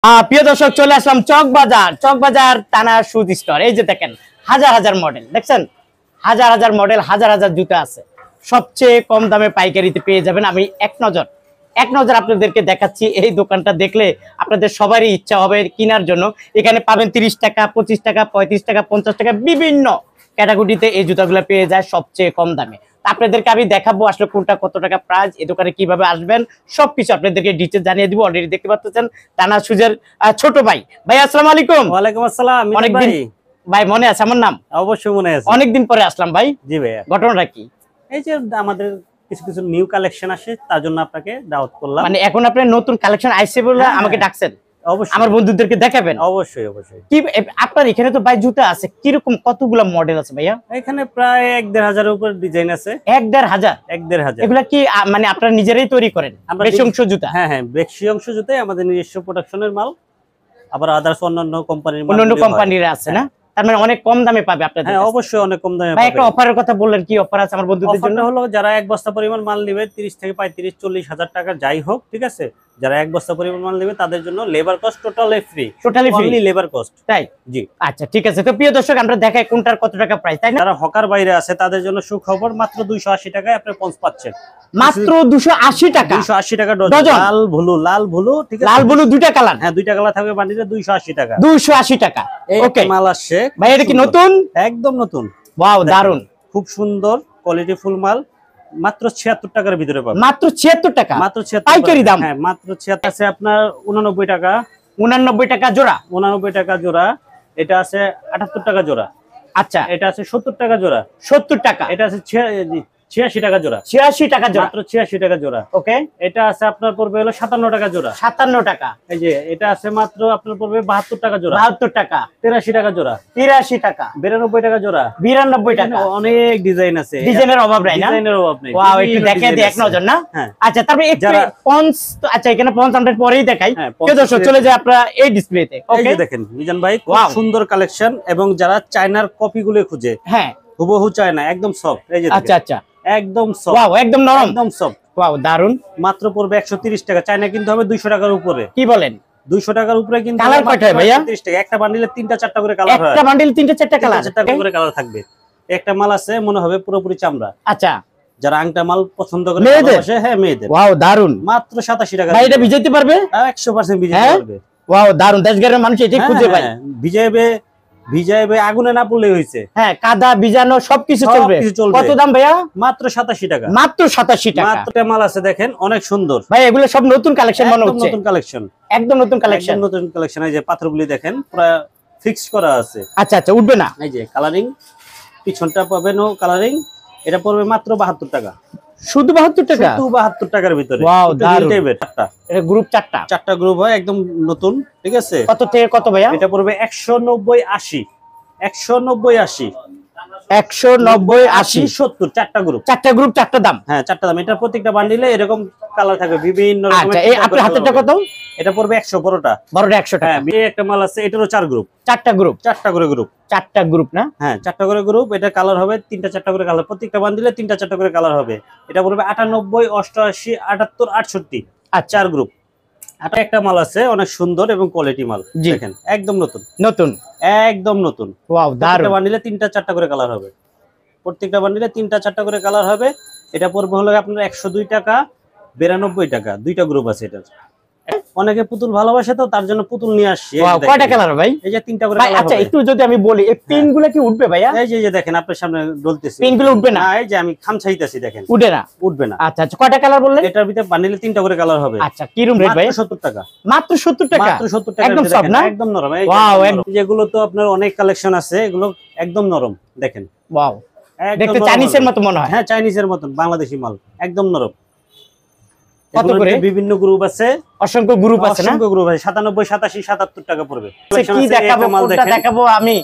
প্রিয় দর্শক চলে আসলাম চকবাজার টানা শুজ স্টোর। এই যে দেখেন হাজার হাজার মডেল, দেখছেন হাজার হাজার মডেল, হাজার হাজার জুতা আছে, সবচেয়ে কম দামে পাইকারিতে পেয়ে যাবেন। আমি এক নজর আপনাদেরকে দেখাচ্ছি। এই দোকানটা দেখলে আপনাদের সবারই ইচ্ছা হবে কেনার জন্য। এখানে পাবেন 30 টাকা, 25 টাকা, 35 টাকা, 50 টাকা, বিভিন্ন ক্যাটাগরিতে এই জুতাগুলো পেয়ে যায় সবচেয়ে কম দামে। আপনাদেরকে আমি দেখাবো আসলে কোনটা কত টাকা প্রাইস, এই দোকানে কিভাবে আসবেন সবকিছু আপনাদেরকে ডিটেইলস জানিয়ে দিব। অলরেডি দেখতে পাচ্ছেন টানা শুজের ছোট ভাই। আসসালামু আলাইকুম। ওয়ালাইকুম আসসালাম। অনেকদিন ভাই মনে আছে আমার নাম? অবশ্যই মনে আছে, অনেকদিন পরে আসলাম ভাই। জি ভাইয়া। ঘটনাটা কি? এই যে আমাদের কিছু কিছু নিউ কালেকশন আসে, তার জন্য আপনাকে দাওয়াত করলাম। মানে এখন আপনার নতুন কালেকশন আইছে বলে আমাকে ডাকছেন? অবশ্যই, আমার বন্ধুদেরকে দেখাবেন? অবশ্যই অবশ্যই। কি আপনার এখানে তো ভাই জুতা আছে, কিরকম কতগুলা মডেল আছে ভাইয়া? এখানে প্রায় 1-1.5 উপর ডিজাইন আছে। 1-1.5? 1-1.5। এগুলা কি মানে আপনারা নিজেরাই তৈরি করেন? বেশি অংশ জুতা? হ্যাঁ হ্যাঁ, বেশি অংশ জুতাই আমাদের নিজস্ব প্রোডাকশনের মাল। আবার আদার্স অন্যান্য কোম্পানির মাল, অন্যান্য কোম্পানির আছে না? তার মানে অনেক কম দামে পাবে আপনাদের? হ্যাঁ অবশ্যই অনেক কম দামে ভাই পাবে। একটা অফারের কথা বললেন, কি অফার আছে আমার বন্ধুদের জন্য? অফারটা হলো যারা এক বস্তা পরিমাণ মাল নেবে 30 থেকে 35-40 হাজার টাকা যাই হোক, ঠিক আছে, যারা এক বস্তা পরিমাণ মাল নেবে তাদের জন্য labour cost totally free. Only labour cost. তাই? জি আচ্ছা ঠিক আছে। তো প্রিয় দর্শক আমরা দেখাই কোনটার কত টাকা প্রাইস, তাই না? যারা হকার বাইরে আছে তাদের জন্য সুখবর, মাত্র 280 টাকায় আপনি পঞ্চ পাচ্ছেন। মাত্র 280 টাকা? 280 টাকা ডজন। লাল ভুলু, ঠিক আছে, লাল ভুলু দুইটা কালার? হ্যাঁ দুইটা কালার থাকবে বান্ডিলে, 280 টাকা। 280 টাকা। ওকে, মাল আসছে ভাই। এটা কি নতুন? একদম নতুন। ওয়াও, দারুন, খুব সুন্দর কোয়ালিটি ফুল মাল। মাত্র 76 টাকার ভিতরে পাবেন। মাত্র 76 টাকা? মাত্র 76 পাইকারি দাম? হ্যাঁ মাত্র 76 আছে। আপনার 89 টাকা। 89 টাকা জোড়া? 89 টাকা জোড়া। এটা আছে 78 টাকা জোড়া। আচ্ছা, এটা আছে 70 টাকা জোড়া। 70 টাকা? এটা আছে 86 টাকা জোড়া। 86 টাকা জোড়া? মাত্র 86 টাকা জোড়া। ওকে। এটা আছে আপনার পড়বে হলো 57 টাকা জোড়া। 57 টাকা? এই যে এটা আছে মাত্র আপনার পড়বে 72 টাকা জোড়া। 72 টাকা? 83 টাকা জোড়া। 83 টাকা? 92 টাকা জোড়া। 92 টাকা? অনেক ডিজাইন আছে, ডিজাইনের অভাব নাই না? ডিজাইনের অভাব নেই। ওয়াও, একটু দেখিয়ে দিই এক নজর না? হ্যাঁ। আচ্ছা, তারপরে একটু পঞ্চ। আচ্ছা, এখানে পঞ্চ আমরা পরেই দেখাই। কেউ দর্শক চলে যায় আপনারা এই ডিসপ্লেতে। ওকে, দেখেন মিজান ভাই, খুব সুন্দর কালেকশন। এবং যারা চায়নার কপি গুলো খুঁজে, হ্যাঁ হুবহু চায়না, একদম সফট। এই যে আচ্ছা আচ্ছা, একদম সফট। ওয়াও, একদম নরম, একদম সফট। ওয়াও, দারুন। মাত্র পড়বে 130 টাকা। চায়না কিন্তু হবে 200 টাকার উপরে। কি বলেন? 200 টাকার উপরে কিন্তু। কালার কয়টা ভাইয়া? 30 টাকা। একটা বান্ডিলে 3টা-4টা করে কালার হয়। একটা বান্ডিলে 3টা-4টা কালার? 4টা করে কালার থাকবে। একটা মাল আছে মনে হবে পুরোপুরি চামড়া। আচ্ছা, যারা আংটা মাল পছন্দ করে, মেয়েদের? হ্যাঁ মেয়েদের। ওয়াও, দারুন। মাত্র 87 টাকা। ভাই এটা ভিজাইতে পারবে? 100% ভিজাইতে পারবে। ওয়াও, দারুন। দেশগারের মানুষ এটাই খুঁজে ভাই। ভিজাইবে আগুনে না পড়লে হইছে। হ্যাঁ, কাদা ভিজানো সবকিছু চলবে। কত দাম ভাইয়া? মাত্র 87 টাকা। মাত্র 87 টাকা? মাত্র মাল আছে দেখেন, অনেক সুন্দর ভাই। এগুলো সব নতুন কালেকশন মনে হচ্ছে? নতুন কালেকশন, একদম নতুন কালেকশন। নতুন কালেকশন। এই যে পাথরগুলি দেখেন পুরো ফিক্স করা আছে। আচ্ছা আচ্ছা, উঠবে না? এই যে কালারিং, পিছনটা পাবেন ও কালারিং। এটা পড়বে মাত্র 72 টাকা। শুধু 72 টাকা? শুধু 72 টাকার ভিতরে। ওয়াও, দারুন। এটা গ্রুপ চারটা গ্রুপ হয়, একদম নতুন, ঠিক আছে। কত থেকে কত ভাইয়া? এটা পড়বে 190-80। 190-80। 190-80 70। চারটা গ্রুপ, চারটা দাম? হ্যাঁ চারটা দাম। এটা প্রত্যেকটা বান্ডিলে এরকম কালার থাকবে, বিভিন্ন রকমের। আচ্ছা, এই আপনার হাতেরটা কত? এটা পড়বে 100। বড়টা 100 টাকা? হ্যাঁ। এই একটা মাল আছে, এটারও 4 গ্রুপ। চারটা গ্রুপ? চারটা করে গ্রুপ। চারটা গ্রুপ না? হ্যাঁ 4টা করে গ্রুপ। এটা কালার হবে 3টা-4টা করে কালার। প্রত্যেকটা বান্ডিলে 3টা-4টা করে কালার হবে। এটা পড়বে 98, 88, 78, 68। আর 4 গ্রুপ। আর একটা মাল আছে অনেক সুন্দর এবং কোয়ালিটি মাল, দেখেন একদম নতুন। একদম নতুন। ওয়াও, দারুন। বান্ডিলে 3টা-4টা করে কালার হবে। প্রত্যেকটা বান্ডিলে 3টা-4টা করে কালার হবে। এটা পড়বে হলো আপনার 102 টাকা, 92 টাকা। দুইটা গ্রুপ আছে এটার। অনেকে পুতুল ভালোবাসে, তো তার জন্য পুতুল নিয়ে আসছি। কয়টা কালার ভাই? এই যে 3টা করে কালার হবে। আচ্ছা, একটু যদি আমি বলি, এই পিনগুলো কি উঠবে ভাইয়া? এই যে দেখেন আপনার সামনে ডলতেছে। পিনগুলো উঠবে না? এই যে আমি খামছাইতাছি, দেখেন উঠবে না? উঠবে না। আচ্ছা আচ্ছা, কয়টা কালার বললেন? এটার ভিতরে বান্ডিলে 3টা করে কালার হবে। আচ্ছা, কি রুম রেট ভাই? 70 টাকা। মাত্র 70 টাকা? মাত্র 70 টাকা। একদম সফট না? একদম নরম। ওয়াও, যেগুলো তো আপনার অনেক কালেকশন আছে, এগুলো একদম নরম, দেখেন। ওয়াও, দেখতে চাইনিজের মতো মনে হয়। হ্যাঁ চাইনিজের মতন, বাংলাদেশি মাল, একদম নরম। কত করে? বিভিন্ন গ্রুপ আছে, অসংখ্য গ্রুপ আছে না? অসংখ্য গ্রুপ আছে। 97, 87, 77 টাকা পড়বে। কি দেখাবো, কোনটা দেখাবো? আমি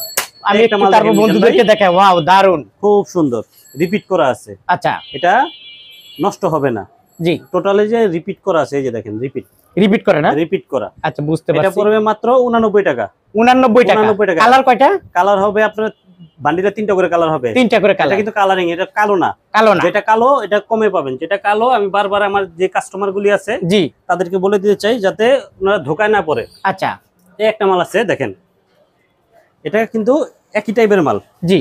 একটু তারপর বন্ধুদেরকে দেখাই। ওয়াও, দারুন, খুব সুন্দর। রিপিট করা আছে। আচ্ছা, এটা নষ্ট হবে না। জি, টোটালি যে রিপিট করা আছে, এই যে দেখেন রিপিট করে না? রিপিট করা। আচ্ছা, বুঝতে পারছি। এটা পড়বে মাত্র 89 টাকা। 89 টাকা। কালার কয়টা? কালার হবে আপনার বান্ডিলে 3টা করে কালার হবে, 3টা করে কালার, এটা কিন্তু কালারিং, এটা কালো না, কালো না, যেটা কালো এটা কমে পাবেন, যেটা কালো আমি বারবার আমার যে কাস্টমার গুলি আছে জি তাদেরকে বলে দিতে চাই যাতে ওনারা ধোকায় না পড়ে। আচ্ছা এই একটা মাল আছে দেখেন, এটা কিন্তু একই টাইপের মাল, জি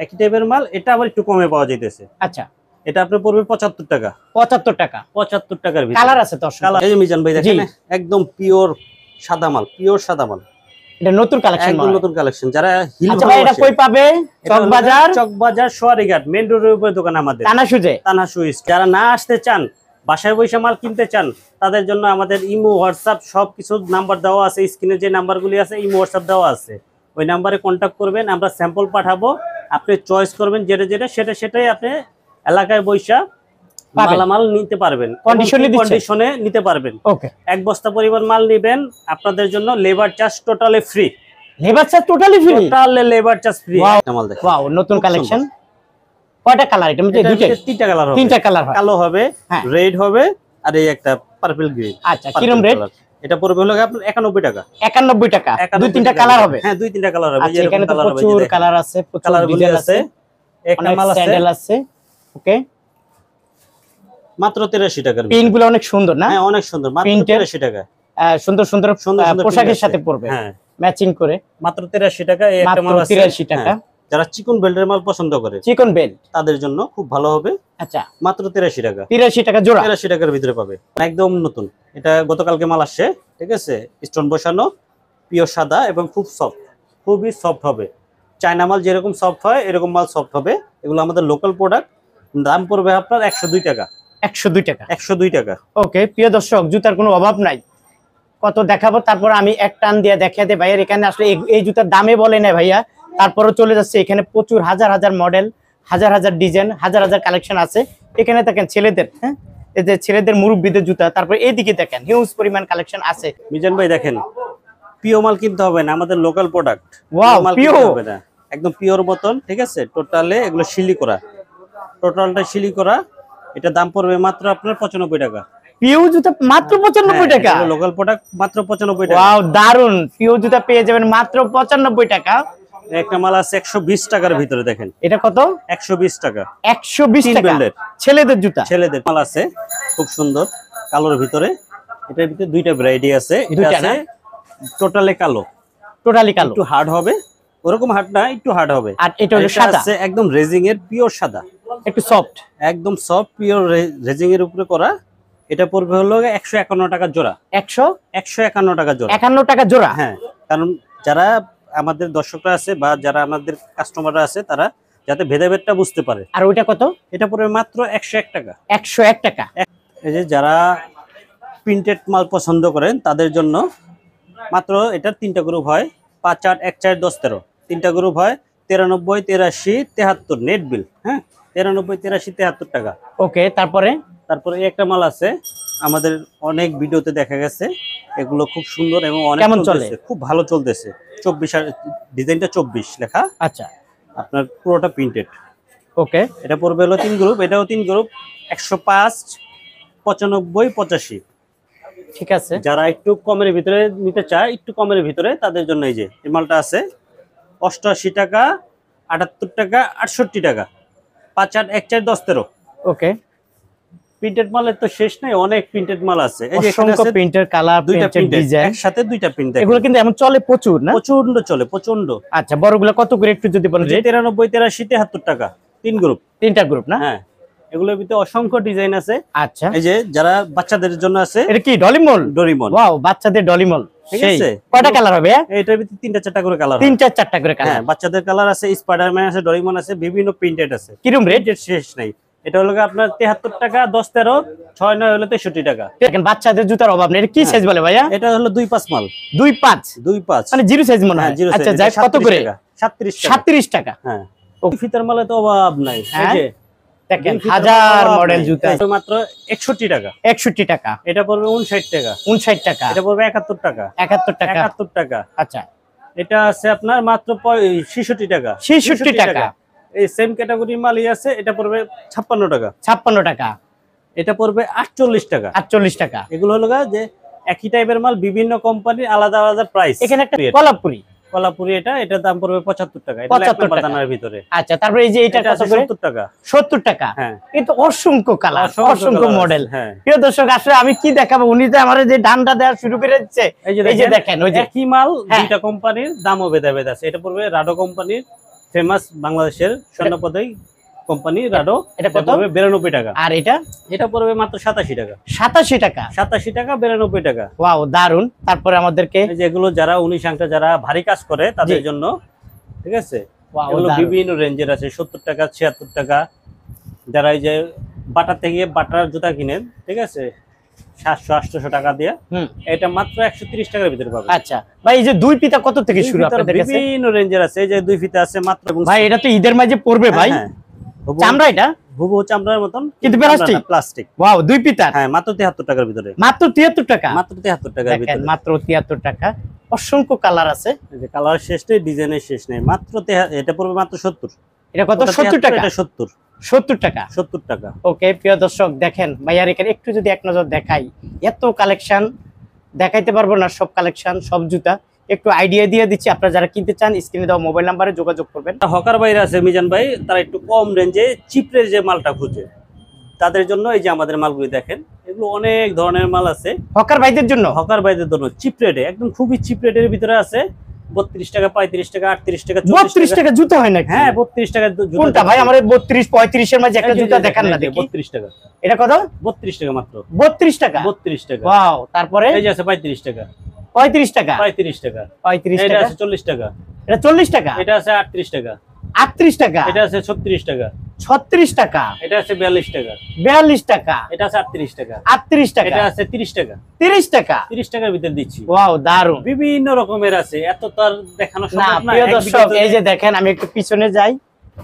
একই টাইপের মাল, এটা আবার একটু কমে পাওয়া যাইতেছে। আচ্ছা এটা আপনার পড়বে 75 টাকা, 75 টাকা, 75 টাকার ভিতরে কালার আছে দর্শক। কালার। এই যে মিজান ভাই দেখেন একদম পিওর সাদা মাল, পিওর সাদা মাল, এটা নতুন কালেকশন, একদম নতুন কালেকশন। যারা হিল আচ্ছা ভাই এটা কই পাবে? চকবাজার, চকবাজার সোয়ারিঘাট মেইন রোডের উপরে দোকান আমাদের, টানা সুজে, টানা সুইচ। যারা না আসতে চান, বাসায় বসে মাল কিনতে চান, তাদের জন্য আমাদের ইমো হোয়াটসঅ্যাপ সবকিছু নাম্বার দেওয়া আছে, স্ক্রিনে যে নাম্বারগুলি আছে ইমো হোয়াটসঅ্যাপ দেওয়া আছে, ওই নাম্বারে কন্ট্যাক্ট করবেন, আমরা স্যাম্পল পাঠাবো, আপনি চয়েস করবেন যেটা যেটা, সেটাই আপনি এলাকায় বৈশা মালামাল নিতে পারবেন, কন্ডিশনে নিতে পারবেন। ওকে, এক বস্তা পরিমাণ মাল নেবেন, আপনাদের জন্য labour charge totally free, labour charge totally free, totally labour charge free. মাল দেখেন, ওয়াও নতুন কালেকশন। কয়টা কালার এটা? মধ্যে দুইটা, 3টা কালার হবে, 3টা কালার হয়, কালো হবে, রেড হবে, আর এই একটা পার্পল গ্রিন। আচ্ছা কিরকম রেট? এটা পড়বে হলো আপনার 91 টাকা, 91 টাকা, 2-3টা কালার হবে। হ্যাঁ 2-3টা কালার হবে। আচ্ছা এখানে তো প্রচুর কালার আছে, প্রচুর কালারগুলি ডিজাইন আছে, একটা মাল আছে, স্যান্ডেল আছে। ওকে, মাত্র 83 টাকার। পিনগুলো অনেক সুন্দর না? হ্যাঁ অনেক সুন্দর, মাত্র 83 টাকা। সুন্দর সুন্দর পোশাকের সাথে পরবে, হ্যাঁ ম্যাচিং করে, মাত্র 83 টাকা। এই একটা মাল আছে 83 টাকা। যারা চিকন বেল্টের মাল পছন্দ করে, চিকন বেল্ট, তাদের জন্য খুব ভালো হবে। আচ্ছা মাত্র 83 টাকা, 83 টাকা জোড়া, 83 টাকার ভিতরে পাবে, একদম নতুন। এটা গতকালকে মাল আসছে, ঠিক আছে, স্টোন বসানো, পিওর সাদা এবং খুব সফট, খুবই সফট হবে। চায়না মাল যেরকম সফট হয় এরকম মাল সফট হবে। এগুলো আমাদের লোকাল প্রোডাক্ট, দাম পড়বে আপনার 102 টাকা, 102 টাকা, 102 টাকা। ওকে প্রিয় দর্শক, জুতার কোনো অভাব নাই, কত দেখাবো, তারপর আমি এক টান দিয়ে দেখাতে ভাইয়ার এখানে আসলে এই জুতার দামে বলে না ভাইয়া, তারপরও চলে যাচ্ছে এখানে প্রচুর হাজার হাজার মডেল, হাজার হাজার ডিজাইন, হাজার হাজার কালেকশন আছে। এখানে দেখেন ছেলেদের, হ্যাঁ এই যে ছেলেদের মুরব্বীদের জুতা, তারপর এইদিকে দেখেন হিউজ পরিমাণ কালেকশন আছে। মিজান ভাই দেখেন, পিও মাল কিনতে হবে না, আমাদের লোকাল প্রোডাক্ট, ওয়াও পিও হবে না, একদম পিওর বোতল, ঠিক আছে, টোটালে এগুলো শিলি করা, টোটালটা শিলি করা। এটা দাম পড়বে মাত্র আপনার 95 টাকা। পিও জুতা মাত্র 95 টাকা, লোকাল প্রোডাক্ট মাত্র 95 টাকা। ওয়াও দারুন, পিও জুতা পেয়ে যাবেন মাত্র 95 টাকা। একটা মাল আছে 120 টাকার ভিতরে, দেখেন এটা কত? 120 টাকা, 120 টাকা ছেলেদের জুতা। ছেলেদের মাল আছে খুব সুন্দর কালোর ভিতরে, এটার ভিতরে দুইটা ভ্যারাইটি আছে। এটা আছে টোটালি কালো, টোটালি কালো, একটু হার্ড হবে, ওরকম হার্ড না, একটু হার্ড হবে। আর এটা হলো সাদা, আছে একদম রেজিং এর পিওর সাদা, একটু সফট, একদম সফট পিওর রেজিং এর উপরে করা। এটা পড়বে হলো 151 টাকা জোড়া, 151 টাকা জোড়া, 51 টাকা জোড়া। হ্যাঁ, কারণ যারা আমাদের দর্শকরা আছে বা যারা আমাদের কাস্টমাররা আছে, তারা যাতে ভেদাভেদটা বুঝতে পারে। আর ওইটা কত? এটা পড়বে মাত্র 101 টাকা, 101 টাকা। এই যে যারা প্রিন্টেড মাল পছন্দ করেন তাদের জন্য মাত্র এটা 3টা গ্রুপ হয়, 5, 8, 1, 4, 10, 13, 3টা গ্রুপ হয়, 93, 83, 73 নেট বিল। হ্যাঁ 93, 83, 73 টাকা। ওকে, তারপরে এই একটা মাল আছে, আমাদের অনেক ভিডিওতে দেখা গেছে, এগুলো খুব সুন্দর এবং অনেক চলতেছে, খুব ভালো চলতেছে। 24 ডিজাইনটা 24 লেখা, আচ্ছা আপনার পুরোটা প্রিন্টেড। ওকে, এটা পড়বে হলো 3 গ্রুপ, এটাও 3 গ্রুপ, 105, 95, 85। ঠিক আছে, যারা একটু কমের ভিতরে নিতে চায়, একটু কমের ভিতরে, তাদের জন্য এই যে এই মালটা আছে 88 টাকা, 78 টাকা, 68 টাকা, 5, 8, 1, 4, 10, 13। ওকে, প্রিন্টেড মালের তো শেষ নাই, অনেক প্রিন্টেড মাল আছে। এই যে অসংখ্য প্রিন্টের কালার, প্রিন্টেড ডিজাইন, একসাথে দুইটা প্রিন্ট। এগুলো কিন্তু এমন চলে প্রচুর না? প্রচন্ড চলে, প্রচন্ড। আচ্ছা, বড়গুলো কত করে একটু যদি বলেন? 93, 83, 73 টাকা, 3 গ্রুপ, 3টা গ্রুপ না? হ্যাঁ, এগুলোর ভিতরে অসংখ্য ডিজাইন আছে। আচ্ছা, এই যে যারা বাচ্চাদের জন্য আছে, এটা কি ডরিমন? ডরিমন, ওয়াও, বাচ্চাদের ডরিমন। ঠিক আছে, কয়টা কালার হবে? এটার ভিতরে 3টা 4টা করে কালার, 3টা 4টা করে কালার। হ্যাঁ, বাচ্চাদের কালার আছে, স্পাইডারম্যান আছে, ডরিমন আছে, বিভিন্ন প্রিন্টেড আছে। কিরকম রেট? শেষ নাই। এটা হলো আপনার 73 টাকা, 10, 13, 6, 9 হলো 63 টাকা। দেখেন বাচ্চাদের জুতার অভাব নেই। এটা কি সাইজ বলে ভাইয়া? এটা হলো 2-5 মাল, 2-5 মানে জিরো সাইজ মনে হয়। আচ্ছা, যাই কত করে? 37 টাকা। হ্যাঁ, ফিতার মালে তো অভাব নাই। এই যে দেখেন হাজার মডেল জুতা, মাত্র 61 টাকা, 61 টাকা। এটা পড়বে 59 টাকা, 59 টাকা। এটা পড়বে 71 টাকা, 71 টাকা, 71 টাকা। আচ্ছা, এটা আছে আপনার মাত্র 66 টাকা, 66 টাকা। এই সেম ক্যাটাগরির মালই আছে, এটা পড়বে 56 টাকা, 56 টাকা। এটা পড়বে 48 টাকা, 48 টাকা। এগুলো হলো যে একই টাইপের মাল, বিভিন্ন কোম্পানির আলাদা আলাদা প্রাইস। এখানে একটা কলাপুরি এটার দাম পড়বে 75 টাকা, এটা 75 টাকা দানার ভিতরে। আচ্ছা, তারপরে এই যে এটা কত করে? 70 টাকা। 70 টাকা। হ্যাঁ, কিন্তু অসংখ্য কালার, অসংখ্য মডেল। হ্যাঁ, প্রিয় দর্শক, আসলে আমি কি দেখাবো, উনি তো আমারে যে ডান্ডা দেওয়া শুরু করে দিচ্ছে। এই যে দেখেন, ওই যে একই মাল দুইটা কোম্পানির দামও ভেদা আছে। এটা পড়বে রাডো কোম্পানির, ফেমাস বাংলাদেশের স্বর্ণপদক কোম্পানি রাডো। এটা কত পড়বে? 92 টাকা। আর এটা পড়বে মাত্র 87 টাকা। 87 টাকা, 87 টাকা, 92 টাকা। ওয়াও, দারুন। তারপরে আমাদেরকে যেগুলো যারা 19 আংটা যারা ভারী কাজ করে তাদের জন্য, ঠিক আছে, এগুলো বিভিন্ন রেঞ্জের আছে। 70 টাকা, 76 টাকা। যারা এই যে বাটার থেকে বাটার জুতা কিনেন, ঠিক আছে, 700-800 টাকা দিয়ে, এটা মাত্র 130 টাকার ভিতরে পাবেন। আচ্ছা ভাই, এই যে দুই ফিতা কত থেকে শুরু আপনাদের কাছে? বিভিন্ন রেঞ্জের আছে। এই যে দুই ফিতা আছে মাত্র। ভাই এটা তো ঈদের মাঝে পড়বে ভাই। চামড়া, এটা হুবহু চামড়ার মতন কিন্তু প্লাস্টিক। ওয়াও, দুই ফিতা। হ্যাঁ, মাত্র 73 টাকার ভিতরে। মাত্র 73 টাকা। মাত্র 73 টাকার ভিতরে, মাত্র 73 টাকা। অসংখ্য কালার আছে। এই যে কালার শেষ নেই, ডিজাইনের শেষ নেই। মাত্র এটা পড়বে মাত্র 70। এটা কত? 70 টাকা। এটা 70 টাকা। 70 টাকা। ওকে প্রিয় দর্শক, দেখেন ভাইয়ার এখানে একটু যদি এক নজর দেখাই, এত কালেকশন দেখাইতে পারবো না, সব কালেকশন, সব জুতা। একটু আইডিয়া দিয়ে দিচ্ছি, আপনারা যারা কিনতে চান স্ক্রিনে দেওয়া মোবাইল নাম্বারে যোগাযোগ করবেন। হকার বাইরে আছে মিজান ভাই, তারা একটু কম রেঞ্জে চিপ রেঞ্জে মালটা খুঁজে, তাদের জন্য এই যে আমাদের মালগুলি দেখেন, এগুলো অনেক ধরনের মাল আছে হকার ভাইদের জন্য। হকার ভাইদের জন্য চিপ রেটে, একদম খুবই চিপ রেটের ভিতরে আছে। 32 টাকা, 35 টাকা, 38 টাকা, 32 টাকা জুতা হয় নাকি? হ্যাঁ, 32 টাকা জুতা। কোনটা ভাই? আমার 32 35 এর মাঝে একটা জুতা দেখান না দেখি। 32 টাকা। এটা কত? 32 টাকা মাত্র। 32 টাকা। 32 টাকা। ওয়াও। তারপরে এই যে আছে 35 টাকা। 35 টাকা। 35 টাকা। 35 এটা টাকা। আছে 40 টাকা। এটা 40 টাকা। এটা আছে 38 টাকা। 38 টাকা। এটা আছে 36 টাকা। 36 টাকা। এটা আছে 42 টাকা। 42 টাকা। এটা আছে 38 টাকা। 38 টাকা। এটা আছে 30 টাকা। 30 টাকা। 30 টাকার ভিতর দিচ্ছি। ওয়াও, দারুন। বিভিন্ন রকমের আছে, এত তার দেখানো সম্ভব না। প্রিয় দর্শক, এই যে দেখেন, আমি একটু পিছনে যাই।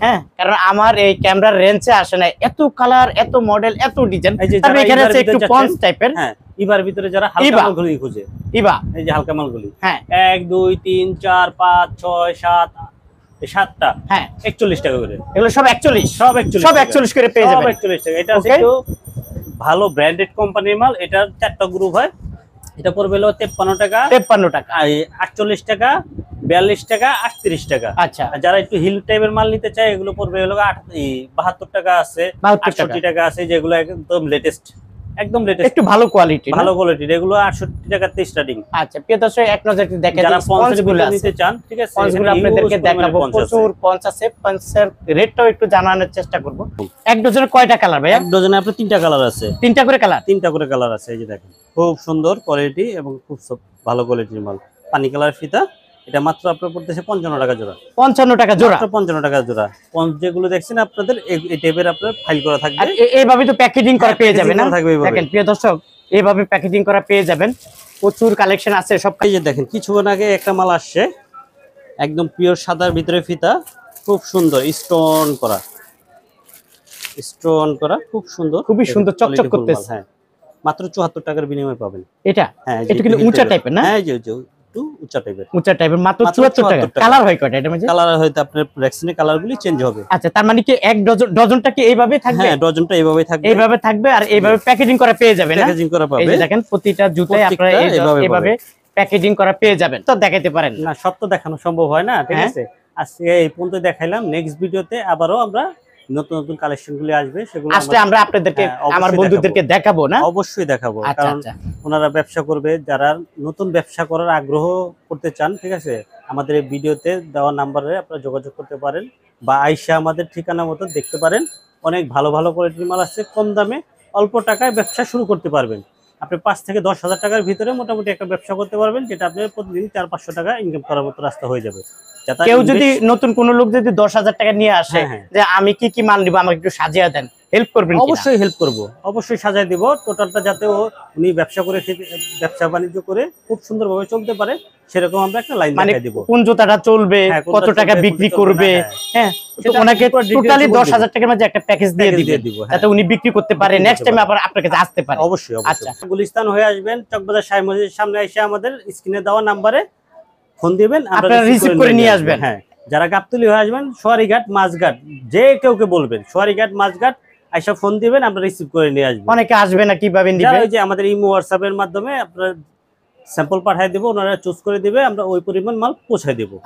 হ্যাঁ, কারণ আমার এই ক্যামেরার রেঞ্জে আসে না এত কালার, এত মডেল, এত ডিজাইন। তবে এখানে আছে একটু পঞ্চ টাইপের। হ্যাঁ, ইবার ভিতরে যারা হালকা মালগুলি খুঁজে, ইবা, এই যে হালকা মালগুলি। হ্যাঁ, 1 2 3 4 5 6 7 7টা। হ্যাঁ, 41 টাকা করে। এগুলো সব 41, সব 41, সব 41 করে পেয়ে যাবেন। 41 টাকা। এটা আছে একটু ভালো ব্র্যান্ডেড কোম্পানির মাল। এটার 4টা গ্রুপ হয়। এটা পড়বে হলো 53 টাকা, 53 টাকা, 48 টাকা, 42 টাকা, 38 টাকা। আচ্ছা, যারা একটু হিল টাইপের মাল নিতে চায়, এগুলো পড়বে হলো 72 টাকা আছে, 68 টাকা আছে, যেগুলো একদম লেটেস্ট, একদম লেটেস্ট, একটু ভালো কোয়ালিটি, ভালো কোয়ালিটির। এগুলো 68 টাকাতে স্টার্টিং। আচ্ছা প্রিয় দর্শক, এক নজরে দেখেন যারা পঞ্চগুলো নিতে চান, ঠিক আছে, পঞ্চগুলো আপনাদেরকে দেখাবো। প্রচুর পঞ্চ আছে, পঞ্চের রেটটাও একটু জানানোর চেষ্টা করব। এক ডজনে কয়টা কালার ভাই? এক ডজনে আপনার 3টা কালার আছে। 3টা করে কালার? 3টা করে কালার আছে। এই যে দেখেন, খুব সুন্দর কোয়ালিটি এবং খুব ভালো কোয়ালিটির মাল। পানি কালার ফিতা। এটা মাত্র আপনার পড়তেছে 55 টাকা জোড়া। 55 টাকা জোড়া? 55 টাকা জোড়া। পঞ্চ যেগুলো দেখছেন আপনাদের এই টাইপের আপনার ফাইল করা থাকবে। এইভাবে তো প্যাকেজিং করা পেয়ে যাবেন না? দেখেন প্রিয় দর্শক, এইভাবে প্যাকেজিং করা পেয়ে যাবেন। প্রচুর কালেকশন আছে সব। এই যে দেখেন, কিছুক্ষণ আগে একটা মাল আসছে, একদম পিওর সাদার ভিতরে ফিতা, খুব সুন্দর স্টোন করা, খুব সুন্দর, খুবই সুন্দর, চকচক করতেছে। হ্যাঁ, মাত্র 74 টাকার বিনিময়ে পাবেন এটা। হ্যাঁ, এটা কিন্তু উঁচা টাইপের না? হ্যাঁ, যে একটু উঁচা টাইপের, মাত্র 74 টাকা। কালার হয় কয়টা এটার মধ্যে? কালার হয়তো আপনার রেক্সিনের কালারগুলি চেঞ্জ হবে। আচ্ছা, তার মানে কি এক ডজনটা কি এইভাবে থাকবে? হ্যাঁ, ডজনটা এইভাবে থাকবে, এইভাবে থাকবে, আর এইভাবে প্যাকেজিং করা পেয়ে যাবেন। প্যাকেজিং করা পাবে। এই যে দেখেন, প্রতিটা জুতায় আপনারা এইভাবে প্যাকেজিং করা পেয়ে যাবেন। তো দেখাইতে পারেন না, সব তো দেখানো সম্ভব হয় না, ঠিক আছে। আজকে এই পর্যন্ত দেখাইলাম। নেক্সট ভিডিওতে আবারও আমরা নতুন নতুন কালেকশন গুলি আসবে, সেগুলো আসলে আমরা আপনাদেরকে, আমার বন্ধুদেরকে দেখাবো না? অবশ্যই দেখাবো, কারণ ওনারা ব্যবসা করবে, যারা নতুন ব্যবসা করার আগ্রহ করতে চান, ঠিক আছে, আমাদের এই ভিডিওতে দেওয়া নাম্বারে আপনারা যোগাযোগ করতে পারেন, বা আইসা আমাদের ঠিকানা মতো দেখতে পারেন। অনেক ভালো ভালো কোয়ালিটির মাল আছে, কম দামে অল্প টাকায় ব্যবসা শুরু করতে পারবেন। আপনি 5 থেকে 10,000 টাকার ভিতরে মোটামুটি একটা ব্যবসা করতে পারবেন, যেটা আপনার প্রতিদিন 400-500 টাকা ইনকাম করার মতো রাস্তা হয়ে যাবে। কেউ যদি নতুন কোন লোক যদি 10,000 টাকা নিয়ে আসে, যে আমি কি কি মাল নিব, আমাকে একটু সাজিয়ে দেন, হেল্প করবেন? অবশ্যই হেল্প করব, অবশ্যই সাজিয়ে দিব। টোটালটা যাতে উনি ব্যবসা করে, ব্যবসা বাণিজ্য করে খুব সুন্দরভাবে চলতে পারে, সেরকম আমরা একটা লাইন দেখাই দিব। কোন জুতাটা চলবে, কত টাকা বিক্রি করবে, হ্যাঁ, তো ওনাকে টোটালি 10,000 টাকার মধ্যে একটা প্যাকেজ দিয়ে দিব, যাতে উনি বিক্রি করতে পারে, নেক্সট টাইম আবার আপনার কাছে আসতে পারে। অবশ্যই। আচ্ছা, গুলিস্তান হয়ে আসবেন, চকবাজার শাহী মসজিদের সামনে এসে আমাদের স্ক্রিনে দেওয়া নাম্বারে ফোন দিবেন, আপনারা রিসিভ করে নিয়ে আসবেন। হ্যাঁ, যারা গাবতলী হয়ে আসবেন, সোয়ারিঘাট, মাছঘাট, যে কেউকে বলবেন সোয়ারিঘাট, মাছঘাট আইসা ফোন দিবেন, আমরা রিসিভ করে নিয়ে আসবো। অনেকে আসবে না, কিভাবে নিবে? এই যে আমাদের ইমো হোয়াটসঅ্যাপ এর মাধ্যমে আপনারা স্যাম্পল পাঠিয়ে দেবো, ওনারা চুজ করে দিবে, আমরা ওই পরিমাণ মাল পৌঁছায় দেবো।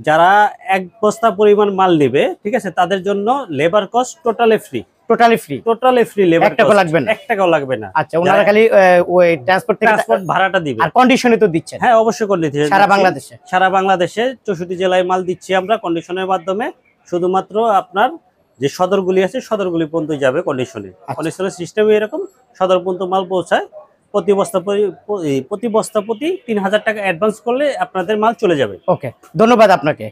যারা 1 বস্তা পরিমাণ মাল নেবে, ঠিক আছে, তাদের জন্য labour cost totally free. Totally free? Totally free, labour 1 টাকা লাগবে না? 1 টাকাও লাগবে না। আচ্ছা, ওনারা খালি ওই ট্রান্সপোর্ট ভাড়াটা দিবে। আর কন্ডিশনে তো দিচ্ছেন? হ্যাঁ, অবশ্যই কন্ডিশনে। সারা বাংলাদেশে? সারা বাংলাদেশে 64 জেলায় মাল দিচ্ছি আমরা কন্ডিশনের মাধ্যমে। শুধুমাত্র আপনার যে সদরগুলি আছে, সদরগুলি পর্যন্ত যাবে কন্ডিশনে। কন্ডিশনের সিস্টেমে এরকম সদর পর্যন্ত মাল পৌঁছায়। প্রতি বস্তা প্রতি 3000 টাকা অ্যাডভান্স করলে আপনাদের মাল চলে যাবে। ওকে, ধন্যবাদ আপনাকে।